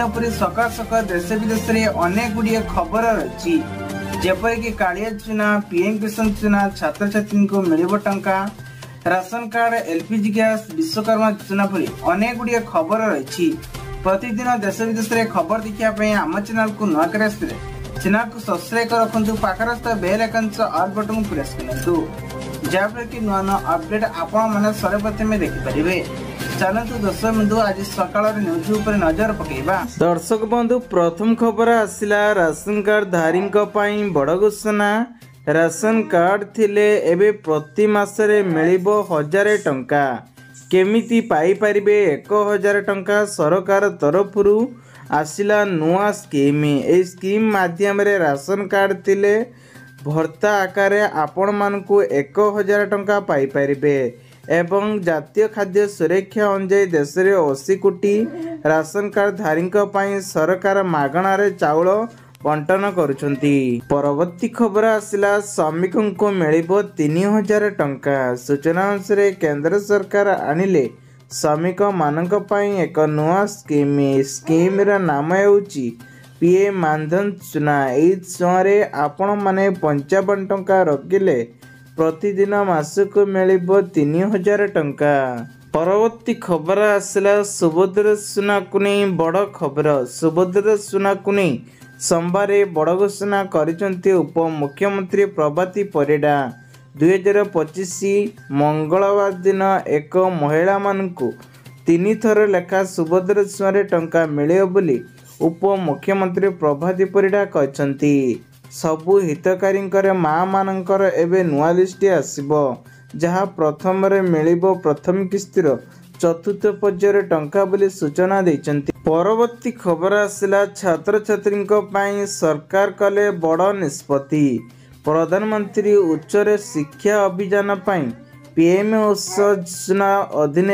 प्रतिदिन परी सकाल सकाल देश विदेश में अनेक गुड़िए खबर रही जेपरिक कालिया चुना पीएम किसान चुना छात्र छात्री को मिल टंका ration card LPG gas Vishwakarma योजना भली अनेक गुड़िए खबर रही प्रतिदिन देश विदेश में खबर देखापी आम चैनल को नुआ कर चैनल को सब्सक्राइब कर रखु पाखर बेल आइकन ऑल बटन को प्रेस करूँ जहाँफल कि नुआ नुआ अपडेट आपण मैंने सर्वप्रथम देखिपारे। चलतु दर्शक बंधु आज सकाल न्यूज उपर नजर पकेबा। दर्शक बंधु प्रथम खबर आसिला राशन कार्ड धारी बड़ घोषणा। राशन कार्ड थिले एबे प्रति मासरे मिलिबो 1000 टंका। केमिति पाई परिबे 1000 टंका सरकार तरफरु आसिला नुआ स्कीम। ए स्कीम माध्यम रे राशन कार्ड थिले भर्ता आकार आपण मानकु 1000 टंका पाई परिबे एवं जातीय खाद्य सुरक्षा अनुजाई देश में 80 कोटी राशन कार्ड धारी सरकार मागणारे चाउल बंटन करुछंती। परवर्ती खबर आसिला श्रमिकों को मिलिबो 3000 टंका। सूचना अनुसार केंद्र सरकार आनिले श्रमिक मानक पई एक नुआ स्कीम रा नाम हेउची पीएम मानधन चुना। एई छुआरे आपण माने 55 टंका रखिले प्रतिदिन मासक मिलिबो 3000 टंका। परवर्ती खबर आसिला सुभद्रा सुना को नहीं बड़ खबर। सुभद्रा सुना को नहीं सोमवार बड़ घोषणा करिसेंती उप मुख्यमंत्री प्रभाती परिडा। 2025 मंगलवार दिन एक महिला मानकु 3 थर लेखा सुभद्रा सुना टंका मिलियो बोली उप मुख्यमंत्री प्रभाती परिडा कहछंती। सबु हितकारी माँ मानकर एवं नुआ लिस्ट आसिबो जहाँ प्रथम रे मिलिबो प्रथम किस्तिर चतुर्थ पर्यायर टंका बोली सूचना देइचंती। परवर्ती खबर आसिला छात्र छात्री सरकार कले बड़ निष्पत्ति। प्रधानमंत्री उच्च शिक्षा अभियान पीएम योजना अधीन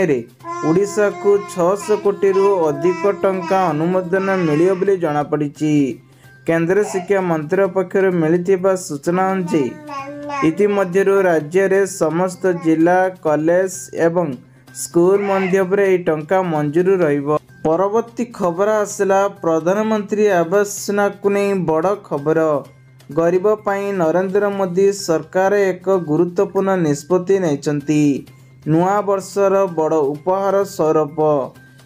ओडिशा को 600 कोटी रु अधिक टंका अनुमोदन मिलियो बोली जणा पड़िछि। केंद्र शिक्षा मंत्री पक्षर मिलिथिबा सूचना अनुसार इतिमध्यरु राज्य रे समस्त जिला कॉलेज एवं स्कूल मध्य ए टंका मंजूर रहिबो। परवर्ती खबर आसिला प्रधानमंत्री आवास योजना को नहीं बड़ खबर। गरीब पाई नरेंद्र मोदी सरकार एक गुरुत्वपूर्ण निष्पत्ति नैचंती। नुआ वर्षर बड़ उपहार स्वरूप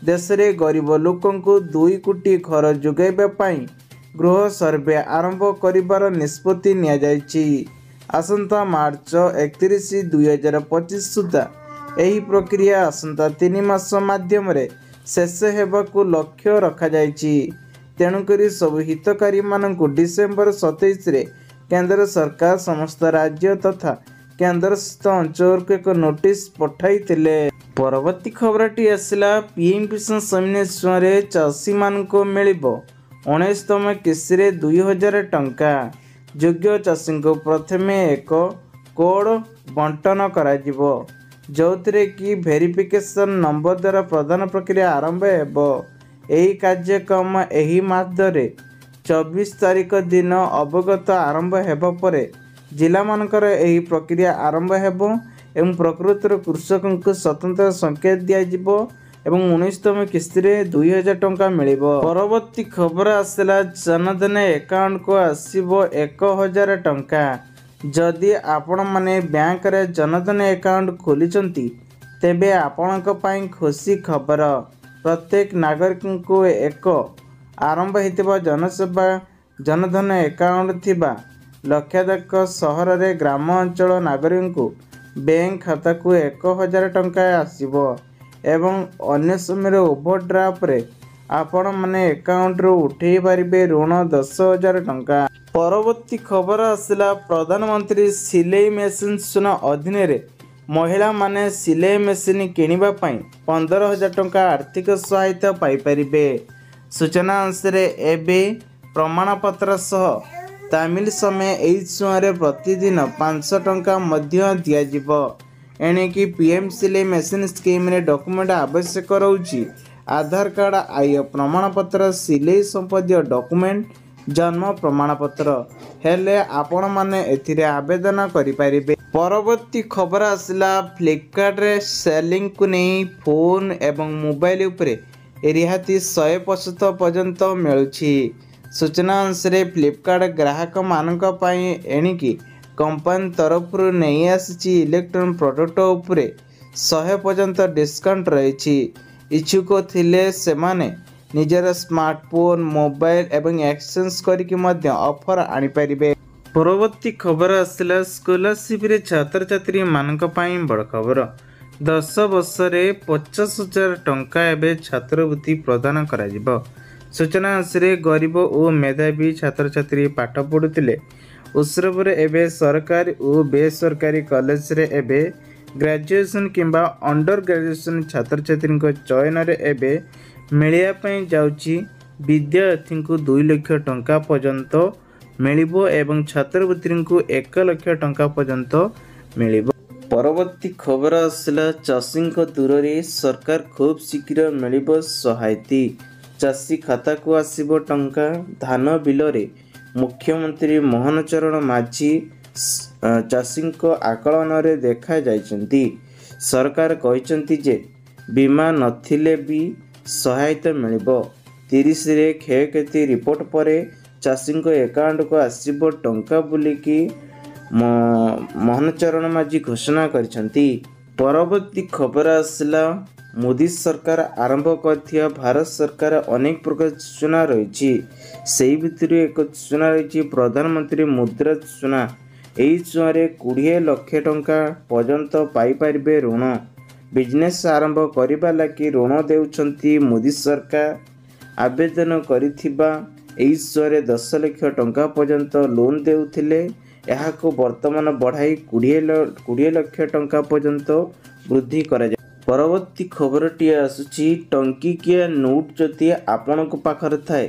देश रे गरीब लोकों को 2 कोटी घर जोगाइबा पाई गृह सर्वे आरंभ करिबार निष्पत्ति निया जायछि। आसंता मार्च 31 2025 सुधा एही प्रक्रिया आसंता 3 मास माध्यम रे शेष हेबाकु लक्ष्य रखा जायछि। तेणुकरी सब हितकारी मानकु डिसेंबर 27 रे केंद्र सरकार समस्त राज्य तथा केंद्र शासित अंचल को एक नोटिस पठाइथिले। परवर्ती खबरटी आसिला पीएम किसान सम्मान निधि चाषी मानकु मिलिबो 19तम किस्ती 2000 टंका। योग्य चाषी को प्रथमे एक कोड बंटन करा जोथिरे कि वेरिफिकेशन नंबर द्वारा प्रदान प्रक्रिया आरंभ हेबो। एही कार्यक्रम एही मासरे 24 तारिख दिन अवगत आरंभ हेबा परे जिला मानकर एही प्रक्रिया आरंभ हेबो एवं प्रकृतर कृषकों को स्वतंत्र संकेत दिया जिवो एवं 19तम किस्ती 2000 टंका मिलिबो। परवर्ती खबर आसिला जनधन अकाउंट को आसिबो 1000 टंका। जदि आपण माने बैंक रे जनधन अकाउंट खोलिचंती तेबे आपणक पई खुशी खबर। प्रत्येक नागरिक को एक आरंभ होइतिबा जनसेवा जनधन अकाउंट थिबा लक्षाधिक सहर रे ग्राम अंचल नागरिक को बैंक खाता को 1000 टंका आसिबो एवं अन्य समय ओवरड्राफ्ट रे आपण माने अकाउंट रो उठेई पारिबे ऋण 10,000 टंका। परवर्ती खबर आसिला प्रधानमंत्री सिलाई मेसिन योजना अधीन रे महिला माने सिलाई मेसिन किनिबा पई 15,000 टंका आर्थिक सहायता पाई परिबे। सूचना अनुसार एबे प्रमाणपत्र सह तामिल समय एई छुआरे प्रतिदिन 500 टंका मध्य दिया जिवो। एणिकी पीएम सिलाई मेसिन स्कीम रे डॉक्यूमेंट आवश्यक रहउची आधार कार्ड आय प्रमाणपत्र सिलाई संबंधी डॉक्यूमेंट जन्म प्रमाणपत्र हेले आपण माने एथिरे आवेदन करि परिबे। परवर्ती खबर आसिला फ्लिपकार्ट रे सेलिंग को नहीं फोन एवं मोबाइल उपरे ରିହାତି 100% पर्यंत मिलुछि। सूचना अनुसार फ्लिपकार्ट ग्राहक मानक पई एणिकी कंपनी तरफ नहीं आसी इलेक्ट्रॉनिक प्रोडक्ट उपरे 100% डिस्काउंट रही। इच्छुक थिले सेमाने निजर स्मार्टफोन मोबाइल एवं एक्सचेंज करके मध्य ऑफर आनी परिबे। परवर्ती खबर आसला स्कॉलरशिप रे छात्र छात्री मानक पई बड़ खबर। 10 वर्षरे 50,000 टंका एवं छात्रवृत्ति प्रदान करा जिवो। सूचना अनुसार गरीब और मेधावी छात्र छात्री पाठ पढ़ुतिले उत्सव रे एबे सरकारी और बेसरकारी कॉलेज रे एबे ग्रेजुएशन किंबा अंडर ग्रेजुएशन छात्र छात्री को चयन रे एबे मिलिया पई जाउची। विद्यार्थी को 2 लाख टंका पर्यंत मिलिबो एवं छात्रवृत्ति को 1 लाख टंका पर्यंत मिलिबो। परवर्ती खबर आसला चाषी दूर रे सरकार खूब शीघ्र मिलिबो सहायती। चाषी खाता को आसीबो टंका। धान बिल रे मुख्यमंत्री मोहन चरण माझी चाषी को आकलन रे देखा जाइछंती। सरकार कहिसंती जे बीमा नथिले भी सहायता मिलिबो। 30 रे क्षयक्षति रिपोर्ट परे चाषी को अकाउंट को आसीबो टंका बोलिकी मोहन चरण माझी घोषणा करिसंती। परवर्ती खबर आसला मोदी सरकार आरंभ करथिया भारत सरकार अनेक प्रकार योजना रही। सेही भितर एक योजना रही प्रधानमंत्री मुद्रा योजना। एही योजना 20 लाख टंका पर्यंत पाई परिबे ऋण। बिजनेस आरंभ करिबा लागि ऋण देउछंती मोदी सरकार। आवेदन करिथिबा एही योजना 10 लाख टंका पर्यंत लोन देउथिले एहाको वर्तमान बढ़ाई 20 लाख टंका पर्यंत वृद्धि करा जाय। परवर्ती खबरटी आसुची टंकिकिया नोट जदि आपणक पाखर थाए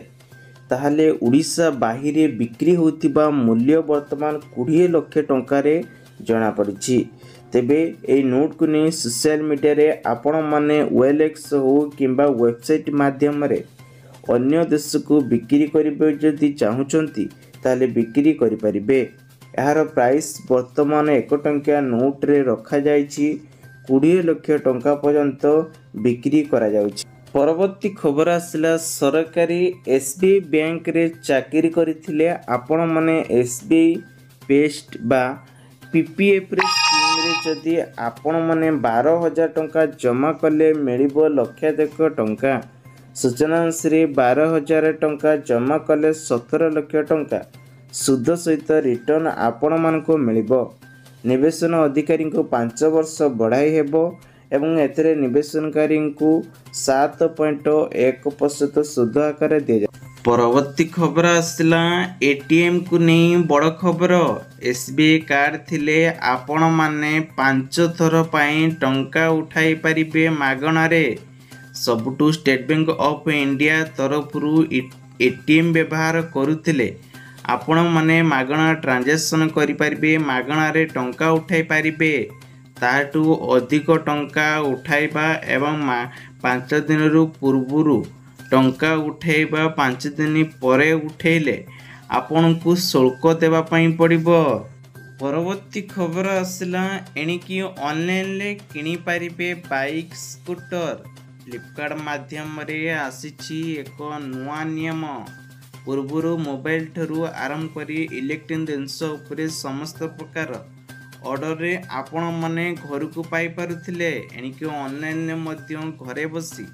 ताहले उड़ीसा बाहिरे बिक्री होतिबा मूल्य वर्तमान 20 लाख टंकारे जणा पड़िछि। तेबे ए नोट को नहीं सोशल मीडिया रे आपण माने OLX हो किंबा वेबसाइट माध्यम रे अन्य देश को बिक्री करिबे जदि चाहुचंती ताहले बिक्री करि परिबे। यार प्राइस वर्तमान 1 टंकिया नोट रे रखा जाइछि। 20 लाख टंका पर्यंत बिक्री करा जाउछि। परवर्ती खबर आसला सरकारी SBI बैंक रे चाकरी करिथिले आपण माने SBI पेस्ट बा PPF रे स्कीम रे जदि आपण माने 12,000 टंका जमा कले मिलिबो लक्षाधिक टंका। सूचना अनुसार 12,000 टंका जमा कले 17 लाख टंका सुद सहित रिटर्न आपण मानको मिलिबो। निवेशन अधिकारी को 5 वर्ष बढ़ाई हेबो एवं एतरे निवेशनकारी को 7.1% सुद आकार दे जा। परवर्ती खबर आसला ATM को नहीं बड़ खबर। SBI कार्ड थिले आपण माने 5 थर पई टंका उठाई परिबे मागणा रे। सबुटू स्टेट बैंक ऑफ इंडिया तरफ ATM व्यवहार करुथिले आपण माने मागणा ट्रांजैक्शन करि परिबे मागणा रे टंका उठाई परिबे। ताटू अधिक टंका उठाइबा एवं 5 दिन रु पूर्वरु टंका उठाइबा 5 दिन परे उठेले आपण को शुल्क देबा पई पड़िबो। परवर्ती खबर आसला एणिकी ऑनलाइन ले किनी परिबे बाइक स्कूटर। फ्लिपकार्ट माध्यम रे आसीछि एक नुआ नियम। पूर्वरु मोबाइल ठरू आरंभ करी इलेक्ट्रिक जिनस उपरे समस्त प्रकार ऑर्डर रे आपण माने घर को पाई पारुथिले। एणिकी ऑनलाइन ले मध्य घरे बसी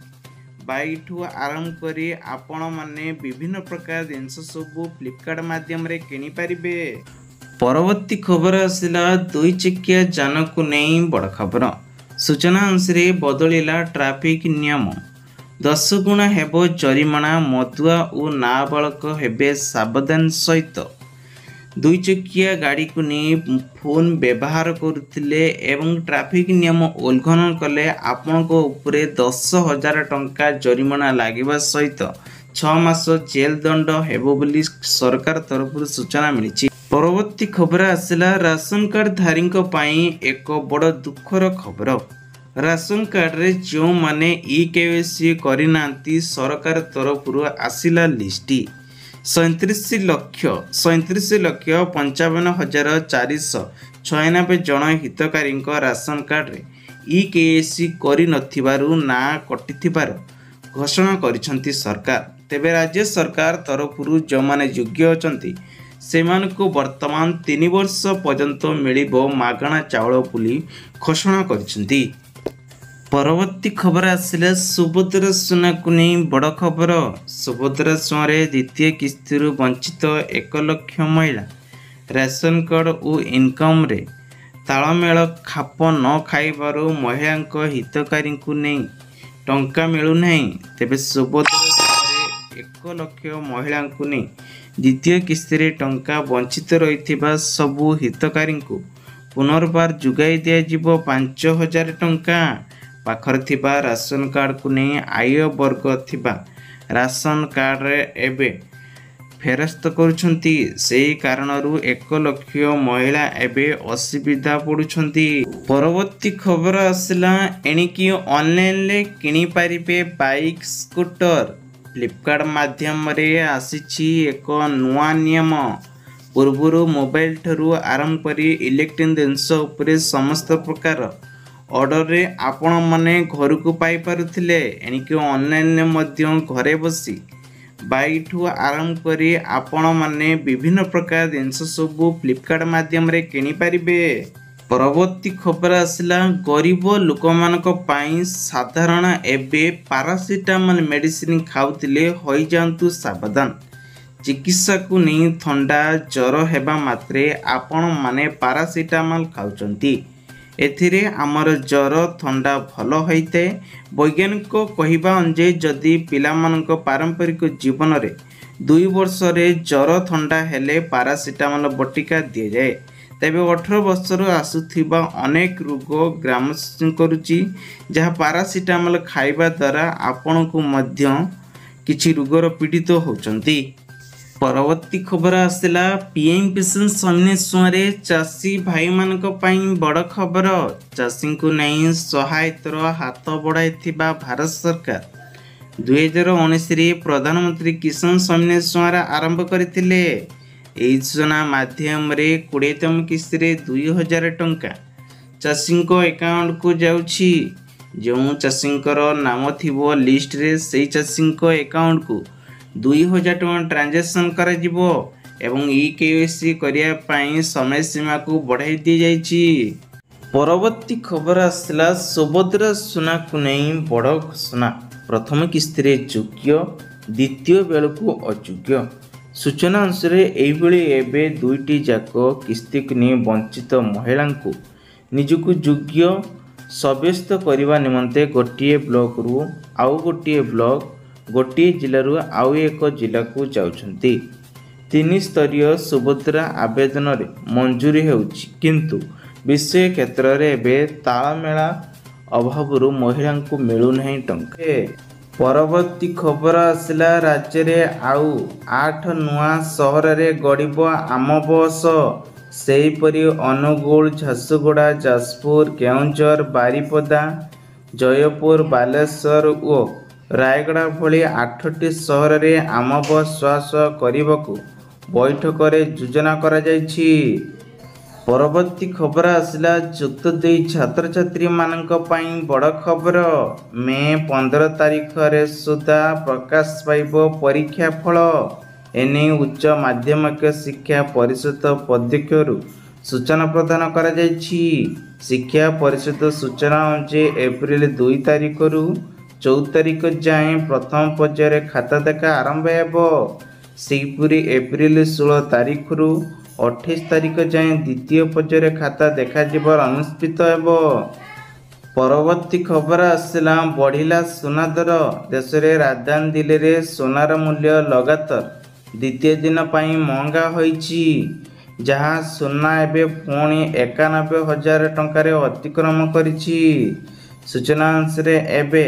बाइक ठू आरंभ करी आपण माने विभिन्न प्रकार जिनस सब फ्लिपकार्ट माध्यम रे किनी परिबे। परवर्ती खबर आसला 2 चकिया जान को नहीं बड़ खबर। सूचना अनुसार बदलिला ट्रैफिक नियम। 10 गुणा हेबो जरिमाना। मदुआ और नाबालक हेबे सावधान सहित 2 चकिया गाड़ी को नहीं फोन व्यवहार करुथिले एवं ट्रैफिक नियम उल्लंघन कले आपण को उपरे 10,000 टंका जरिमाना लागिबा सहित 6 मास जेल दंड हेबो बोली सरकार तरफ सूचना मिली। परवर्ती खबर आसला राशन कार्ड धारी एक बड़ दुखर खबर। राशन कार्ड रे जो माने EKYC करना सरकार तरफ आसिला लिस्ट 37,55,496 जन हितकारी राशन कार्ड रे EKYC करि नथिबारु ना कटिथिबार ଘୋଷଣା କରିଛନ୍ତି ସରକାର। ତେବେ ରାଜ୍ୟ ସରକାର ତରଫରୁ ଯେଉଁମାନେ ଯୋଗ୍ୟ ଅଛନ୍ତି ସେମାନଙ୍କୁ ବର୍ତ୍ତମାନ 3 ବର୍ଷ ପର୍ଯ୍ୟନ୍ତ ମିଳିବ ମାଗଣା ଚାଉଳ ବୋଲି ଘୋଷଣା କରିଛନ୍ତି। ପରବର୍ତ୍ତୀ ଖବର ଆସିଲା ସୁଭଦ୍ରା ସୁନାକୁ ନେଇ ବଡ଼ ଖବର। ସୁଭଦ୍ରା ସୁନାରେ ଦ୍ୱିତୀୟ କିସ୍ତିରୁ ବଞ୍ଚିତ 1 ଲକ୍ଷ ମହିଳା। ରେସନ କାର୍ଡ ଓ ଇନକମ୍ରେ ତାଳମେଳ ଖାପ ନ ଖାଇବାରୁ ମହିଳାଙ୍କ ହିତକାରୀଙ୍କୁ ନେଇ ଟଙ୍କା ମିଳୁନାହିଁ। ତେବେ ସୁଭଦ୍ରା ସୁନାରେ 1 ଲକ୍ଷ ମହିଳାଙ୍କୁ ନେଇ ଦ୍ୱିତୀୟ କିସ୍ତିରେ ଟଙ୍କା ବଞ୍ଚିତ ରହିଥିବା ସବୁ ହିତକାରୀଙ୍କୁ ପୁନର୍ବାର ଯୋଗାଇ ଦିଆଯିବ 5,000 ଟଙ୍କା। ପାଖରେ ଥିବା ରାସନ କାର୍ଡକୁ ନେଇ ଆୟ ବର୍ଗ ଥିବା ରାସନ କାର୍ଡରେ ଏବେ ଫେରସ୍ତ କରୁଛନ୍ତି। ସେହି କାରଣରୁ 1 ଲକ୍ଷ ମହିଳା ଏବେ ଅସୁବିଧା ପଡ଼ୁଛନ୍ତି। ପରବର୍ତ୍ତୀ ଖବର ଆସିଲା ଏଣିକି ଅନଲାଇନରେ କିଣିପାରିବେ ବାଇକ୍ ସ୍କୁଟର। ଫ୍ଲିପକାର୍ଟ ମାଧ୍ୟମରେ ଆସିଛି ଏକ ନୂଆ ନିୟମ। ପୂର୍ବରୁ ମୋବାଇଲ ଠାରୁ ଆରମ୍ଭ କରି ଇଲେକ୍ଟ୍ରିକ୍ ଜିନିଷ ଉପରେ ସମସ୍ତ ପ୍ରକାର ଅର୍ଡ଼ରରେ ଆପଣମାନେ ଘରକୁ ପାଇପାରୁଥିଲେ। ଏଣିକି ଅନଲାଇନରେ ମଧ୍ୟ ଘରେ ବସି ବାଇକ୍ଠୁ ଆରମ୍ଭ କରି ଆପଣମାନେ ବିଭିନ୍ନ ପ୍ରକାର ଜିନିଷ ସବୁ ଫ୍ଲିପକାର୍ଟ ମାଧ୍ୟମରେ କିଣିପାରିବେ। ପରବର୍ତ୍ତୀ ଖବର ଆସିଲା ଗରିବ ଲୋକମାନଙ୍କ ପାଇଁ ସାଧାରଣ ଏବେ ପାରାସିଟାମଲ ମେଡ଼ିସିନ ଖାଉଥିଲେ ହୋଇଯାଆନ୍ତୁ ସାବଧାନ। ଚିକିତ୍ସାକୁ ନେଇ ଥଣ୍ଡା ଜ୍ୱର ହେବା ମାତ୍ରେ ଆପଣମାନେ ପାରାସିଟାମଲ ଖାଉଛନ୍ତି। ଏଥିରେ ଆମର ଜ୍ୱର ଥଣ୍ଡା ଭଲ ହୋଇଥାଏ। ବୈଜ୍ଞାନିକ କହିବା ଅନୁଯାୟୀ ଯଦି ପିଲାମାନଙ୍କ ପାରମ୍ପରିକ ଜୀବନରେ 2 ବର୍ଷରେ ଜ୍ୱର ଥଣ୍ଡା ହେଲେ ପାରାସିଟାମଲ ବଟିକା ଦିଆଯାଏ, ତେବେ 18 ବର୍ଷରୁ ଆସୁଥିବା ଅନେକ ରୋଗ ଗ୍ରାମସ୍ଥ କରୁଛି, ଯାହା ପାରାସିଟାମଲ ଖାଇବା ଦ୍ୱାରା ଆପଣଙ୍କୁ ମଧ୍ୟ କିଛି ରୋଗର ପୀଡ଼ିତ ହେଉଛନ୍ତି। ପରବର୍ତ୍ତୀ ଖବର ଆସିଲା ପିଏମ୍ କିଷାନ ସମ୍ମାନ ନିଧିରେ ଚାଷୀ ଭାଇମାନଙ୍କ ପାଇଁ ବଡ଼ ଖବର। ଚାଷୀଙ୍କୁ ନେଇ ସହାୟତାର ହାତ ବଢ଼ାଇଥିବା ଭାରତ ସରକାର 2019ରେ ପ୍ରଧାନମନ୍ତ୍ରୀ କିଷାନ ସମ୍ମାନ ନିଧି ଆରମ୍ଭ କରିଥିଲେ। ଏହି ଯୋଜନା ମାଧ୍ୟମରେ 20ତମ କିସ୍ତିରେ 2,000 ଟଙ୍କା ଚାଷୀଙ୍କ ଆକାଉଣ୍ଟକୁ ଯାଉଛି। ଯେଉଁ ଚାଷୀଙ୍କର ନାମ ଥିବ ଲିଷ୍ଟରେ ସେହି ଚାଷୀଙ୍କ ଆକାଉଣ୍ଟକୁ 2,000 ଟଙ୍କା ଟ୍ରାଞ୍ଜାକ୍ସନ୍ କରାଯିବ ଏବଂ EKYC କରିବା ପାଇଁ ସମୟ ସୀମାକୁ ବଢ଼ାଇ ଦିଆଯାଇଛି। ପରବର୍ତ୍ତୀ ଖବର ଆସିଲା ସୁଭଦ୍ରା ସୁନାକୁ ନେଇ ବଡ଼ ଘୋଷଣା। ପ୍ରଥମ କିସ୍ତିରେ ଯୋଗ୍ୟ, ଦ୍ୱିତୀୟ ବେଳକୁ ଅଯୋଗ୍ୟ। ସୂଚନା ଅନୁସାରେ ଏହିଭଳି ଏବେ 2ଟି ଯାକ କିସ୍ତିକୁ ନେଇ ବଞ୍ଚିତ ମହିଳାଙ୍କୁ ନିଜକୁ ଯୋଗ୍ୟ ସାବ୍ୟସ୍ତ କରିବା ନିମନ୍ତେ ଗୋଟିଏ ବ୍ଲକରୁ ଆଉ ଗୋଟିଏ ବ୍ଲକ, ଗୋଟିଏ ଜିଲ୍ଲାରୁ ଆଉ ଏକ ଜିଲ୍ଲାକୁ ଯାଉଛନ୍ତି। 3 ସ୍ତରୀୟ ସୁଭଦ୍ରା ଆବେଦନରେ ମଞ୍ଜୁରୀ ହେଉଛି, କିନ୍ତୁ ବିଷୟ କ୍ଷେତ୍ରରେ ଏବେ ତାଳମେଳ ଅଭାବରୁ ମହିଳାଙ୍କୁ ମିଳୁନାହିଁ ଟଙ୍କା। ପରବର୍ତ୍ତୀ ଖବର ଆସିଲା ରାଜ୍ୟରେ ଆଉ 8 ନୂଆ ସହରରେ ଗଡ଼ିବ ଆମ ବସ। ସେହିପରି ଅନୁଗୁଳ, ଝାରସୁଗୁଡ଼ା, ଯାଜପୁର, କେଉଁଝର, ବାରିପଦା, ଜୟପୁର, ବାଲେଶ୍ୱର ଓ ରାୟଗଡ଼ା ଭଳି 8ଟି ସହରରେ ଆମ ବସ୍ ଚଳାଚଳ କରିବାକୁ ବୈଠକରେ ଯୋଜନା କରାଯାଇଛି। ପରବର୍ତ୍ତୀ ଖବର ଆସିଲା ଯୁକ୍ତ 2 ଛାତ୍ରଛାତ୍ରୀମାନଙ୍କ ପାଇଁ ବଡ଼ ଖବର। ମେ 15 ତାରିଖରେ ସୁଦ୍ଧା ପ୍ରକାଶ ପାଇବ ପରୀକ୍ଷା ଫଳ। ଏନେଇ ଉଚ୍ଚ ମାଧ୍ୟମିକ ଶିକ୍ଷା ପରିଷଦ ପକ୍ଷରୁ ସୂଚନା ପ୍ରଦାନ କରାଯାଇଛି। ଶିକ୍ଷା ପରିଷଦ ସୂଚନା ଅନୁଯାୟୀ ଏପ୍ରିଲ 2 ତାରିଖରୁ 14 ତାରିଖ ଯାଏଁ ପ୍ରଥମ ପର୍ଯ୍ୟାୟରେ ଖାତା ଦେଖା ଆରମ୍ଭ ହେବ। ସେହିପରି ଏପ୍ରିଲ 16 ତାରିଖରୁ 28 ତାରିଖ ଯାଏଁ ଦ୍ୱିତୀୟ ପର୍ଯ୍ୟାୟରେ ଖାତା ଦେଖାଯିବାର ଅନୁଷ୍ଠିତ ହେବ। ପରବର୍ତ୍ତୀ ଖବର ଆସିଲା ବଢ଼ିଲା ସୁନା ଦର। ଦେଶରେ ରାଜଧାନୀ ଦିଲ୍ଲୀରେ ସୁନାର ମୂଲ୍ୟ ଲଗାତାର ଦ୍ୱିତୀୟ ଦିନ ପାଇଁ ମହଙ୍ଗା ହୋଇଛି, ଯାହା ସୁନା ଏବେ ପୁଣି 91,000 ଟଙ୍କାରେ ଅତିକ୍ରମ କରିଛି। ସୂଚନା ଅନୁସାରେ ଏବେ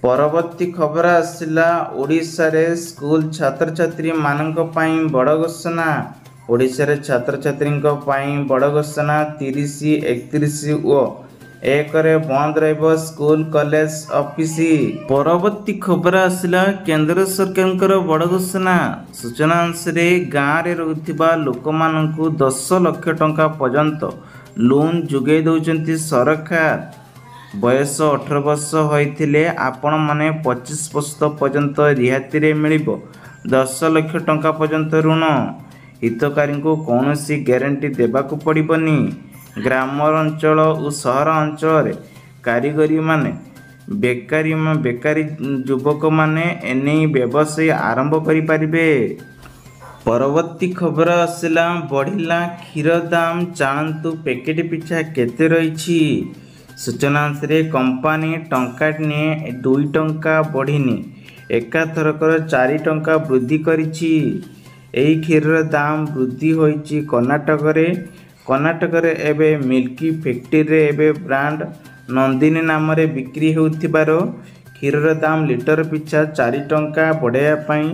ପରବର୍ତ୍ତୀ ଖବର ଆସିଲା ଓଡ଼ିଶାରେ ସ୍କୁଲ ଛାତ୍ରଛାତ୍ରୀମାନଙ୍କ ପାଇଁ ବଡ଼ ଘୋଷଣା। ଓଡ଼ିଶାରେ ଛାତ୍ରଛାତ୍ରୀଙ୍କ ପାଇଁ ବଡ଼ ଘୋଷଣା। 30, 31 ଓ 1ରେ ବନ୍ଦ ରହିବ ସ୍କୁଲ, କଲେଜ, ଅଫିସ। ପରବର୍ତ୍ତୀ ଖବର ଆସିଲା କେନ୍ଦ୍ର ସରକାରଙ୍କର ବଡ଼ ଘୋଷଣା। ସୂଚନା ଅନୁସାରେ ଗାଁରେ ରହୁଥିବା ଲୋକମାନଙ୍କୁ 10 ଲକ୍ଷ ଟଙ୍କା ପର୍ଯ୍ୟନ୍ତ ଲୋନ୍ ଯୋଗାଇ ଦେଉଛନ୍ତି ସରକାର। ବୟସ 18 ବର୍ଷ ହୋଇଥିଲେ ଆପଣମାନେ 25% ପର୍ଯ୍ୟନ୍ତ ରିହାତିରେ ମିଳିବ 10 ଲକ୍ଷ ଟଙ୍କା ପର୍ଯ୍ୟନ୍ତ ଋଣ। ହିତକାରୀଙ୍କୁ କୌଣସି ଗ୍ୟାରେଣ୍ଟି ଦେବାକୁ ପଡ଼ିବନି। ଗ୍ରାମାଞ୍ଚଳ ଓ ସହର ଅଞ୍ଚଳରେ କାରିଗରୀମାନେ ବେକାରୀ ଯୁବକମାନେ ଏନେଇ ବ୍ୟବସାୟ ଆରମ୍ଭ କରିପାରିବେ। ପରବର୍ତ୍ତୀ ଖବର ଆସିଲା ବଢ଼ିଲା କ୍ଷୀର ଦାମ, ଜାଣନ୍ତୁ ପ୍ୟାକେଟ ପିଛା କେତେ ରହିଛି। ସୂଚନା ଅନୁସାରେ କମ୍ପାନୀ ଟଙ୍କାଟେ ନିଏ 2 ଟଙ୍କା ବଢ଼ିନି, ଏକାଥରକର 4 ଟଙ୍କା ବୃଦ୍ଧି କରିଛି। ଏହି କ୍ଷୀରର ଦାମ ବୃଦ୍ଧି ହୋଇଛି କର୍ଣ୍ଣାଟକରେ ଏବେ ମିଲ୍କ ଫ୍ୟାକ୍ଟ୍ରିରେ ଏବେ ବ୍ରାଣ୍ଡ ନନ୍ଦିନୀ ନାମରେ ବିକ୍ରି ହେଉଥିବାର କ୍ଷୀରର ଦାମ ଲିଟର ପିଛା 4 ଟଙ୍କା ବଢ଼ାଇବା ପାଇଁ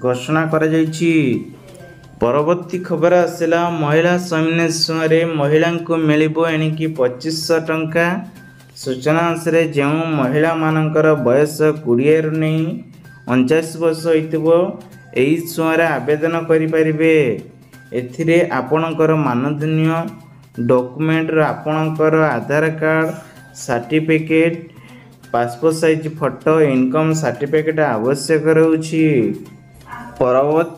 ଘୋଷଣା କରାଯାଇଛି। ପରବର୍ତ୍ତୀ ଖବର ଆସିଲା ମହିଳା ସୈନ୍ୟରେ ମହିଳାଙ୍କୁ ମିଳିବ ଏଣିକି 2500 ଟଙ୍କା। ସୂଚନା ଅନୁସାରେ ଯେଉଁ ମହିଳାମାନଙ୍କର ବୟସ 20ରୁ ନେଇ 49 ବର୍ଷ ହୋଇଥିବ ଏହି ସମୟରେ ଆବେଦନ କରିପାରିବେ। ଏଥିରେ ଆପଣଙ୍କର ମାନଦଣ୍ଡୀୟ ଡକୁମେଣ୍ଟର ଆପଣଙ୍କର Aadhaar card, certificate, passport size photo, income certificate ଆବଶ୍ୟକ ରହୁଛି। ପରବର୍ତ୍ତୀ